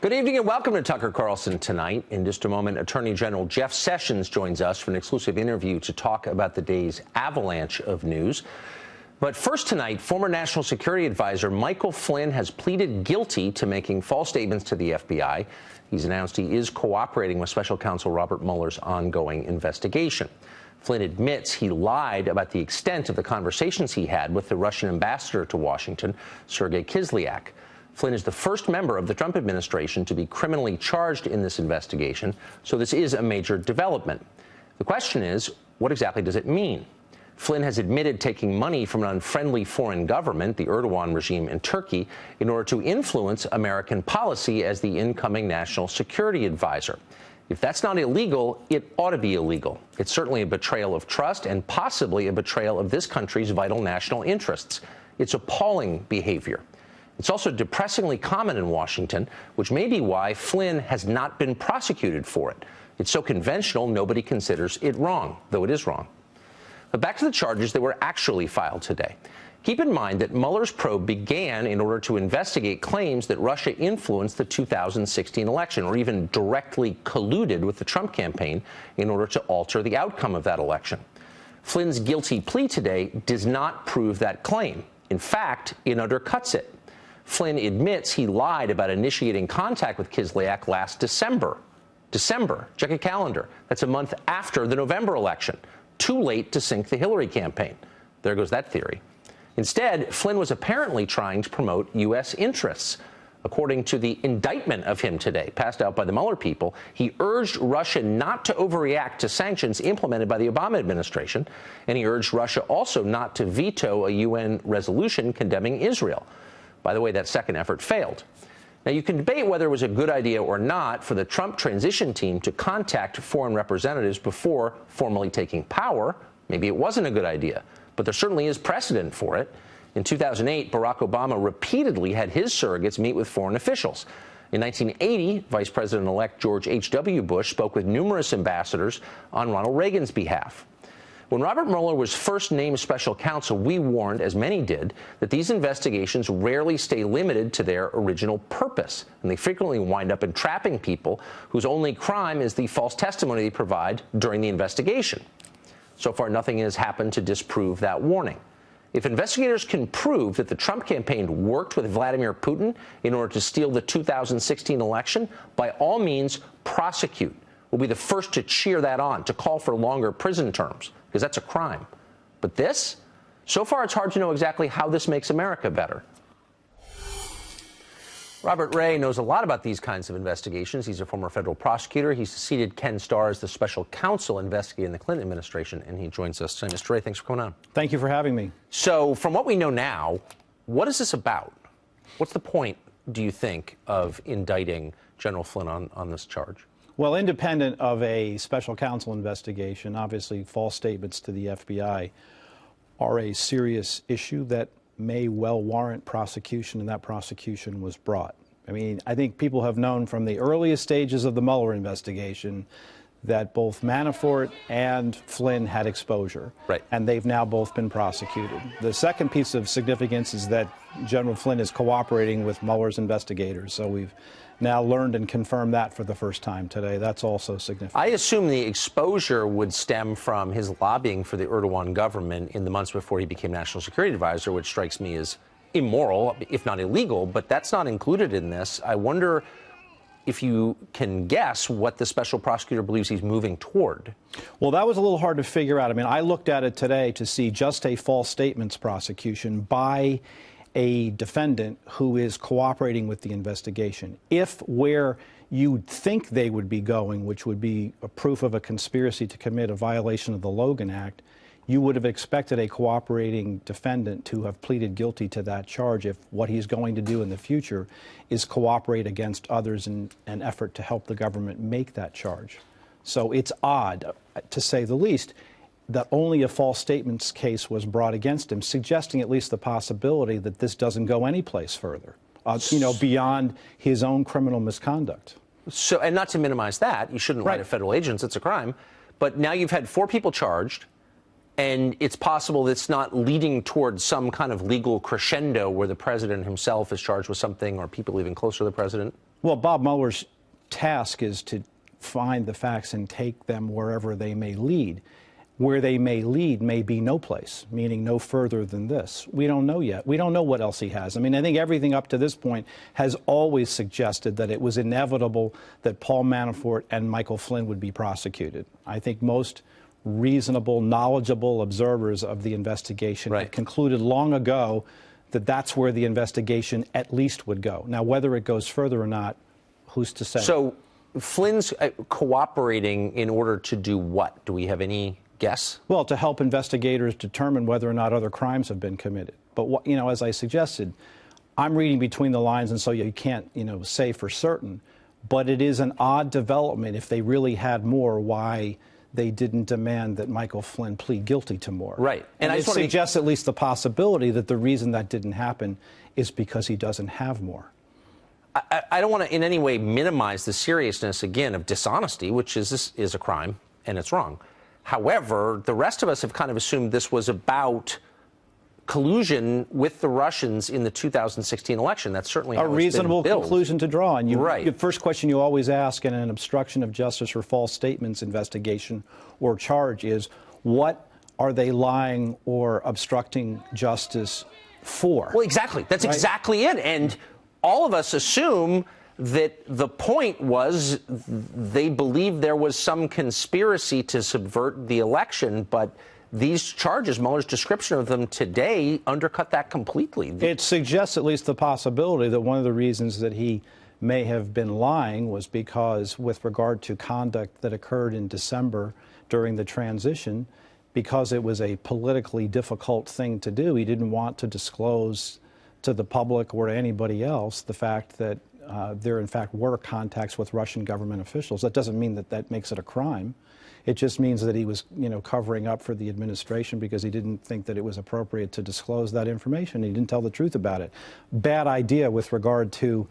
Good evening and welcome to Tucker Carlson Tonight. In just a moment, Attorney General Jeff Sessions joins us for an exclusive interview to talk about the day's avalanche of news. But first tonight, former National Security Advisor Michael Flynn has pleaded guilty to making false statements to the FBI. He's announced he is cooperating with Special Counsel Robert Mueller's ongoing investigation. Flynn admits he lied about the extent of the conversations he had with the Russian ambassador to Washington, Sergei Kislyak. Flynn is the first member of the Trump administration to be criminally charged in this investigation, so this is a major development. The question is, what exactly does it mean? Flynn has admitted taking money from an unfriendly foreign government, the Erdogan regime in Turkey, in order to influence American policy as the incoming national security advisor. If that's not illegal, it ought to be illegal. It's certainly a betrayal of trust and possibly a betrayal of this country's vital national interests. It's appalling behavior. It's also depressingly common in Washington, which may be why Flynn has not been prosecuted for it. It's so conventional, nobody considers it wrong, though it is wrong. But back to the charges that were actually filed today. Keep in mind that Mueller's probe began in order to investigate claims that Russia influenced the 2016 election, or even directly colluded with the Trump campaign in order to alter the outcome of that election. Flynn's guilty plea today does not prove that claim. In fact, it undercuts it. Flynn admits he lied about initiating contact with Kislyak last December. Check a calendar. That's a month after the November election. Too late to sink the Hillary campaign. There goes that theory. Instead, Flynn was apparently trying to promote U.S. interests. According to the indictment of him today, passed out by the Mueller people, he urged Russia not to overreact to sanctions implemented by the Obama administration, and he urged Russia also not to veto a UN resolution condemning Israel. By the way, that second effort failed. Now, you can debate whether it was a good idea or not for the Trump transition team to contact foreign representatives before formally taking power. Maybe it wasn't a good idea, but there certainly is precedent for it. In 2008, Barack Obama repeatedly had his surrogates meet with foreign officials. In 1980, Vice President-elect George H.W. Bush spoke with numerous ambassadors on Ronald Reagan's behalf. When Robert Mueller was first named special counsel, we warned, as many did, that these investigations rarely stay limited to their original purpose, and they frequently wind up entrapping people whose only crime is the false testimony they provide during the investigation. So far, nothing has happened to disprove that warning. If investigators can prove that the Trump campaign worked with Vladimir Putin in order to steal the 2016 election, by all means, prosecute. We'll be the first to cheer that on, to call for longer prison terms, because that's a crime. But this? So far, it's hard to know exactly how this makes America better. Robert Ray knows a lot about these kinds of investigations. He's a former federal prosecutor. He succeeded Ken Starr as the special counsel investigating the Clinton administration, and he joins us tonight. Mr. Ray, thanks for coming on. Thank you for having me. So, from what we know now, what is this about? What's the point, do you think, of indicting General Flynn on this charge? Well, independent of a special counsel investigation, obviously false statements to the FBI are a serious issue that may well warrant prosecution, and that prosecution was brought. I mean, I think people have known from the earliest stages of the Mueller investigation that both Manafort and Flynn had exposure, right, and they've now both been prosecuted. The second piece of significance is that General Flynn is cooperating with Mueller's investigators, so we've now learned and confirmed that for the first time today. That's also significant. I assume the exposure would stem from his lobbying for the Erdogan government in the months before he became National Security Advisor, which strikes me as immoral, if not illegal, but that's not included in this. I wonder if you can guess what the special prosecutor believes he's moving toward. Well, that was a little hard to figure out. I mean, I looked at it today to see just a false statements prosecution by a defendant who is cooperating with the investigation. If where you'd think they would be going, which would be a proof of a conspiracy to commit a violation of the Logan Act, you would have expected a cooperating defendant to have pleaded guilty to that charge if what he's going to do in the future is cooperate against others in an effort to help the government make that charge. So it's odd, to say the least, that only a false statements case was brought against him, suggesting at least the possibility that this doesn't go any place further, beyond his own criminal misconduct. So, and not to minimize that, you shouldn't lie to federal agents, it's a crime, but now you've had 4 people charged, and it's possible that it's not leading towards some kind of legal crescendo where the president himself is charged with something or people even closer to the president? Well, Bob Mueller's task is to find the facts and take them wherever they may lead. Where they may lead may be no place, meaning no further than this. We don't know yet. We don't know what else he has. I mean, I think everything up to this point has always suggested that it was inevitable that Paul Manafort and Michael Flynn would be prosecuted. I think most reasonable, knowledgeable observers of the investigation had concluded long ago that that's where the investigation at least would go. Now, whether it goes further or not, who's to say? So Flynn's cooperating in order to do what? Do we have any guess? Well, to help investigators determine whether or not other crimes have been committed. But, as I suggested, I'm reading between the lines, and so you can't, say for certain. But it is an odd development if they really had more, why they didn't demand that Michael Flynn plead guilty to more. Right. And it suggests at least the possibility that the reason that didn't happen is because he doesn't have more. I don't want to in any way minimize the seriousness, again, of dishonesty, which is a crime, and it's wrong. However, the rest of us have kind of assumed this was about collusion with the Russians in the 2016 election. That's certainly how a reasonable conclusion to draw. And the first question you always ask in an obstruction of justice or false statements investigation or charge is, what are they lying or obstructing justice for? Well, exactly. That's exactly it. And all of us assume that the point was they believed there was some conspiracy to subvert the election, but these charges, Mueller's description of them today, undercut that completely. It suggests at least the possibility that one of the reasons that he may have been lying was because, with regard to conduct that occurred in December during the transition, because it was a politically difficult thing to do, he didn't want to disclose to the public or to anybody else the fact that there, in fact, were contacts with Russian government officials. That doesn't mean that that makes it a crime. It just means that he was, covering up for the administration because he didn't think that it was appropriate to disclose that information. He didn't tell the truth about it. Bad idea with regard to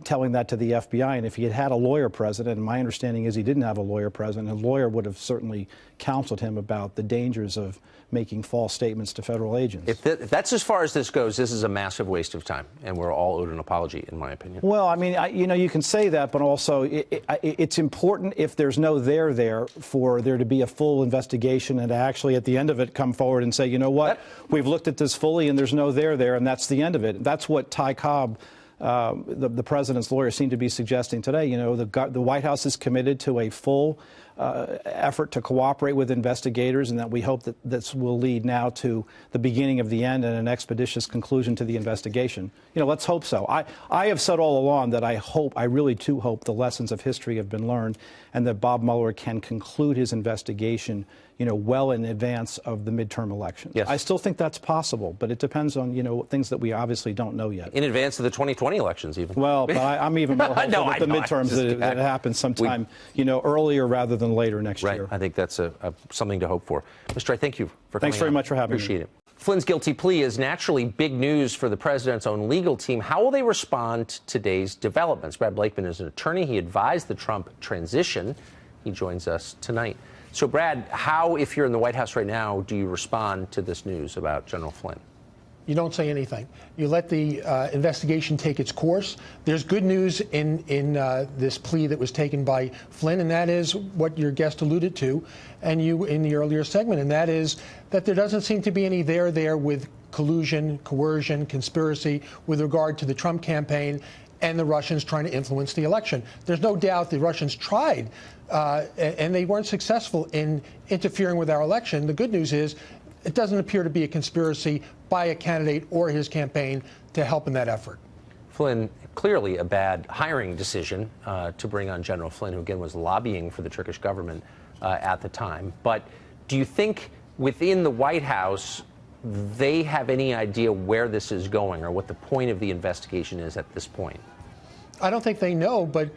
telling that to the FBI. And if he had had a lawyer present, and my understanding is he didn't have a lawyer present, a lawyer would have certainly counseled him about the dangers of making false statements to federal agents. If that's as far as this goes, this is a massive waste of time, and we're all owed an apology, in my opinion. Well, I mean, you can say that, but also it's important, if there's no there for there to be a full investigation and to actually at the end of it come forward and say, you know what, we've looked at this fully and there's no there, and that's the end of it. That's what Ty Cobb, the president's lawyer, seemed to be suggesting today. The White House is committed to a full effort to cooperate with investigators, and that we hope that this will lead now to the beginning of the end and an expeditious conclusion to the investigation. Let's hope so. I have said all along that I really do hope the lessons of history have been learned and that Bob Mueller can conclude his investigation, well in advance of the midterm elections. Yes. I still think that's possible, but it depends on, things that we obviously don't know yet. In advance of the 2020 elections, even. Well, but I'm even more hopeful with the midterms that it happens sometime, earlier rather than later next year. I think that's something to hope for. Mr. I thank you for coming. Thanks very much for having me. Appreciate it. Flynn's guilty plea is naturally big news for the president's own legal team. How will they respond to today's developments? Brad Blakeman is an attorney. He advised the Trump transition. He joins us tonight. So, Brad, how, if you're in the White House right now, do you respond to this news about General Flynn? You don't say anything. You let the investigation take its course. There's good news in this plea that was taken by Flynn, and that is what your guest alluded to, and you in the earlier segment, and that is that there doesn't seem to be any there with collusion, coercion, conspiracy with regard to the Trump campaign and the Russians trying to influence the election. There's no doubt the Russians tried, and they weren't successful in interfering with our election. The good news is it doesn't appear to be a conspiracy by a candidate or his campaign to help in that effort. Flynn, clearly a bad hiring decision to bring on General Flynn, who again was lobbying for the Turkish government at the time. But do you think within the White House they have any idea where this is going or what the point of the investigation is at this point? I don't think they know, but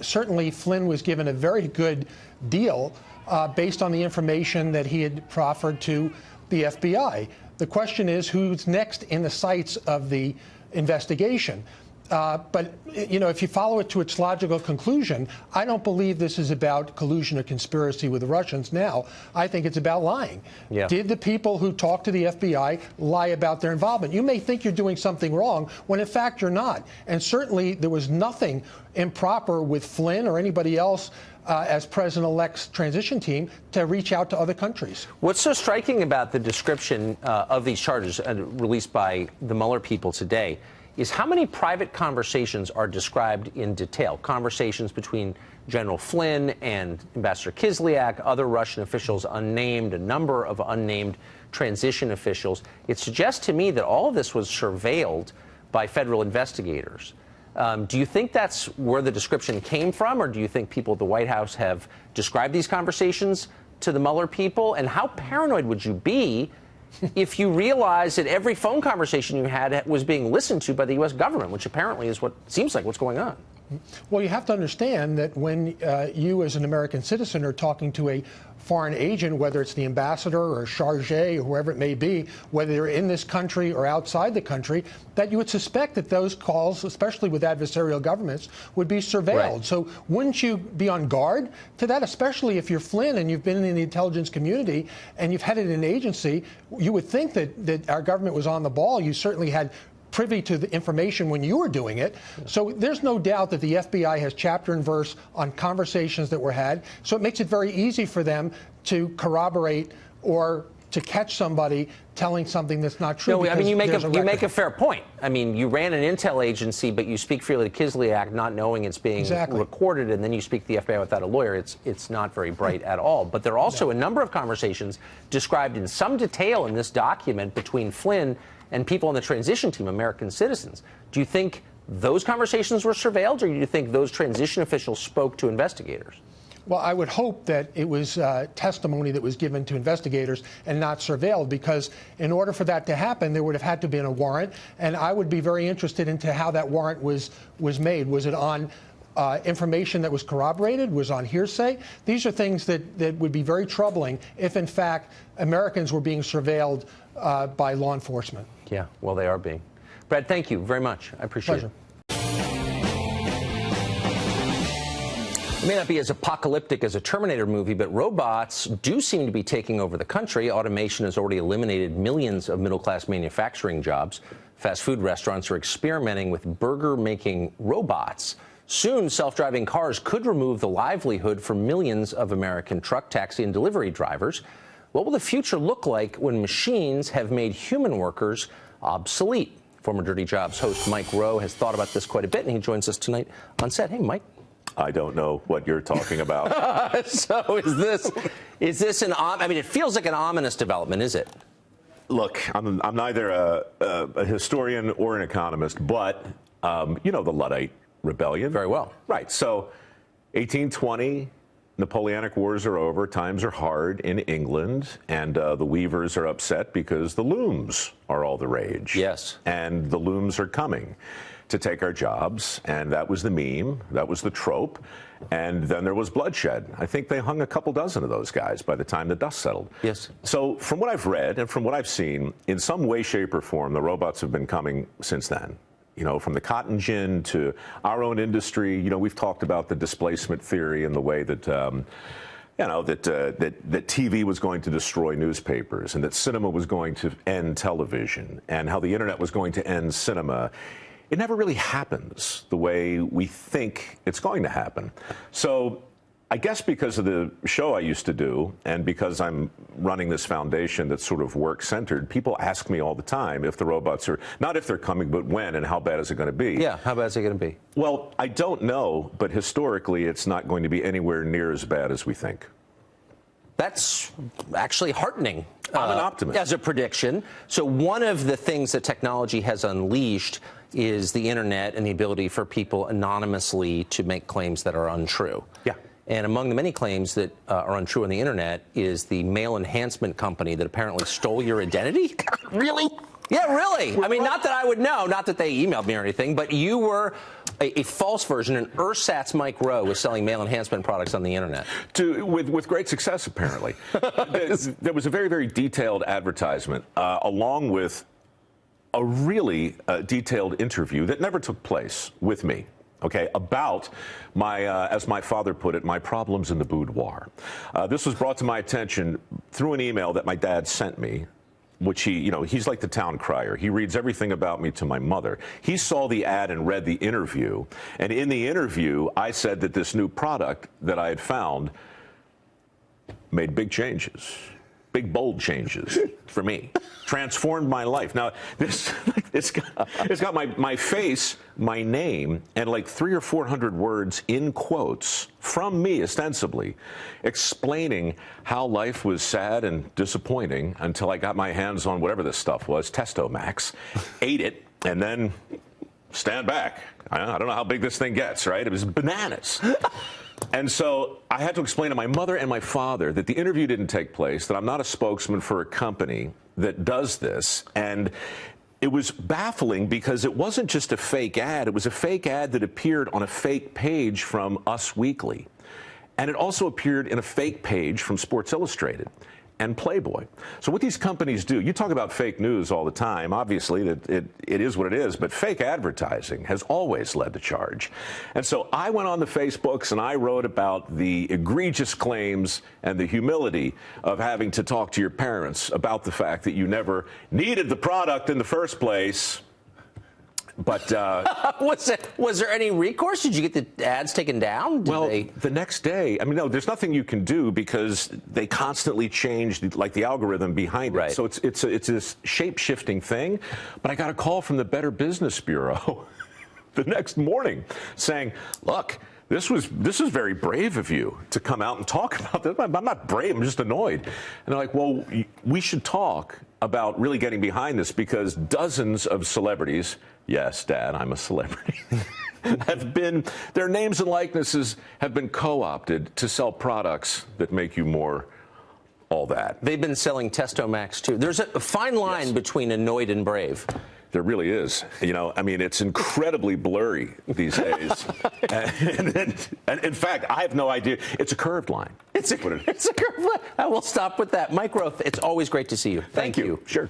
certainly Flynn was given a very good deal based on the information that he had proffered to the FBI. The question is who's next in the sights of the investigation. But, you know, if you follow it to its logical conclusion, I don't believe this is about collusion or conspiracy with the Russians now. I think it's about lying. Yeah. Did the people who talked to the FBI lie about their involvement? You may think you're doing something wrong when, in fact, you're not. And certainly there was nothing improper with Flynn or anybody else as President-elect's transition team to reach out to other countries. What's so striking about the description of these charges released by the Mueller people today is how many private conversations are described in detail. Conversations between General Flynn and Ambassador Kislyak, other Russian officials unnamed, a number of unnamed transition officials. It suggests to me that all of this was surveilled by federal investigators. Do you think that's where the description came from, or do you think people at the White House have described these conversations to the Mueller people? And how paranoid would you be if you realize that every phone conversation you had was being listened to by the U.S. government, which apparently is what seems like what's going on? Well, you have to understand that when you as an American citizen are talking to a foreign agent, whether it's the ambassador or charge or whoever it may be, whether they're in this country or outside the country, that you would suspect that those calls, especially with adversarial governments, would be surveilled. Right. So wouldn't you be on guard to that, especially if you're Flynn and you've been in the intelligence community and you've headed an agency? You would think that our government was on the ball. You certainly had privy to the information when you were doing it. So there's no doubt that the FBI has chapter and verse on conversations that were had. So it makes it very easy for them to corroborate or to catch somebody telling something that's not true. No, I mean, you make a fair point. I mean, you ran an intel agency, but you speak freely to Kislyak, not knowing it's being recorded, and then you speak to the FBI without a lawyer. It's not very bright at all. But there are also a number of conversations described in some detail in this document between Flynn and people on the transition team, American citizens. Do you think those conversations were surveilled, or do you think those transition officials spoke to investigators? Well, I would hope that it was testimony that was given to investigators and not surveilled, because in order for that to happen, there would have had to have been a warrant. And I would be very interested into how that warrant was made. Was it on information that was corroborated? Was on hearsay? These are things that would be very troubling if, in fact, Americans were being surveilled by law enforcement. Yeah, well, they are being. Brad, thank you very much. I appreciate it. It may not be as apocalyptic as a Terminator movie, but robots do seem to be taking over the country. Automation has already eliminated millions of middle-class manufacturing jobs. Fast food restaurants are experimenting with burger-making robots. Soon, self-driving cars could remove the livelihood for millions of American truck, taxi, and delivery drivers. What will the future look like when machines have made human workers obsolete? Former Dirty Jobs host Mike Rowe has thought about this quite a bit, and he joins us tonight on set. Hey, Mike. I don't know what you're talking about. So is this an, I mean, it feels like an ominous development, is it? Look, I'm neither a historian or an economist, but you know the Luddite Rebellion. Very well. Right. So 1820, Napoleonic Wars are over. Times are hard in England, and the weavers are upset because the looms are all the rage. Yes. And the looms are coming to take our jobs, and that was the meme, that was the trope, and then there was bloodshed. I think they hung a couple dozen of those guys by the time the dust settled. Yes. So from what I've read and from what I've seen, in some way, shape, or form, the robots have been coming since then. You know, from the cotton gin to our own industry. You know, we've talked about the displacement theory and the way that you know, that TV was going to destroy newspapers, and that cinema was going to end television, and how the internet was going to end cinema. It never really happens the way we think it's going to happen. So I guess because of the show I used to do, and because I'm running this foundation that's sort of work-centered, people ask me all the time if the robots are, not if they're coming, but when, and how bad is it going to be? Yeah, how bad is it going to be? Well, I don't know, but historically it's not going to be anywhere near as bad as we think. That's actually heartening. I'm an optimist. As a prediction. So one of the things that technology has unleashed is the internet and the ability for people anonymously to make claims that are untrue. Yeah. And among the many claims that are untrue on the internet is the male enhancement company that apparently stole your identity. Really? Yeah, really. I mean, not that I would know, not that they emailed me or anything, but you were a false version, and ersatz Mike Rowe was selling male enhancement products on the internet. With great success, apparently. There was a very, very detailed advertisement, along with a really detailed interview that never took place with me, okay, about my, as my father put it, my problems in the boudoir. This was brought to my attention through an email that my dad sent me, which he's like the town crier. He reads everything about me to my mother. He saw the ad and read the interview. And in the interview, I said that this new product that I had found made big changes. Big, bold changes for me. Transformed my life. Now, it's got my face, my name, and like 300 or 400 words in quotes from me, ostensibly, explaining how life was sad and disappointing until I got my hands on whatever this stuff was, Testomax, ate it, and then stand back. I don't know how big this thing gets, right? It was bananas. And so I had to explain to my mother and my father that the interview didn't take place, that I'm not a spokesman for a company that does this. And it was baffling because it wasn't just a fake ad. It was a fake ad that appeared on a fake page from Us Weekly. And it also appeared in a fake page from Sports Illustrated and Playboy. So what these companies do, you talk about fake news all the time. Obviously, that it is what it is, but fake advertising has always led the charge. And so I went on the Facebooks and I wrote about the egregious claims and the humility of having to talk to your parents about the fact that you never needed the product in the first place. But was there any recourse? Did you get the ads taken down? The next day, I mean, no, there's nothing you can do because they constantly change the algorithm behind it. Right. So it's this shape-shifting thing. But I got a call from the Better Business Bureau the next morning saying, look, this is very brave of you to come out and talk about this. I'm not brave, I'm just annoyed. And they're like, well, we should talk about really getting behind this because dozens of celebrities, yes, Dad, I'm a celebrity, their names and likenesses have been co-opted to sell products that make you more all that. They've been selling Testomax, too. There's a fine line between annoyed and brave. There really is. I mean, it's incredibly blurry these days. and in fact, I have no idea. It's a curved line. It's a curved line. I will stop with that. Mike Roth, it's always great to see you. Thank you. Sure.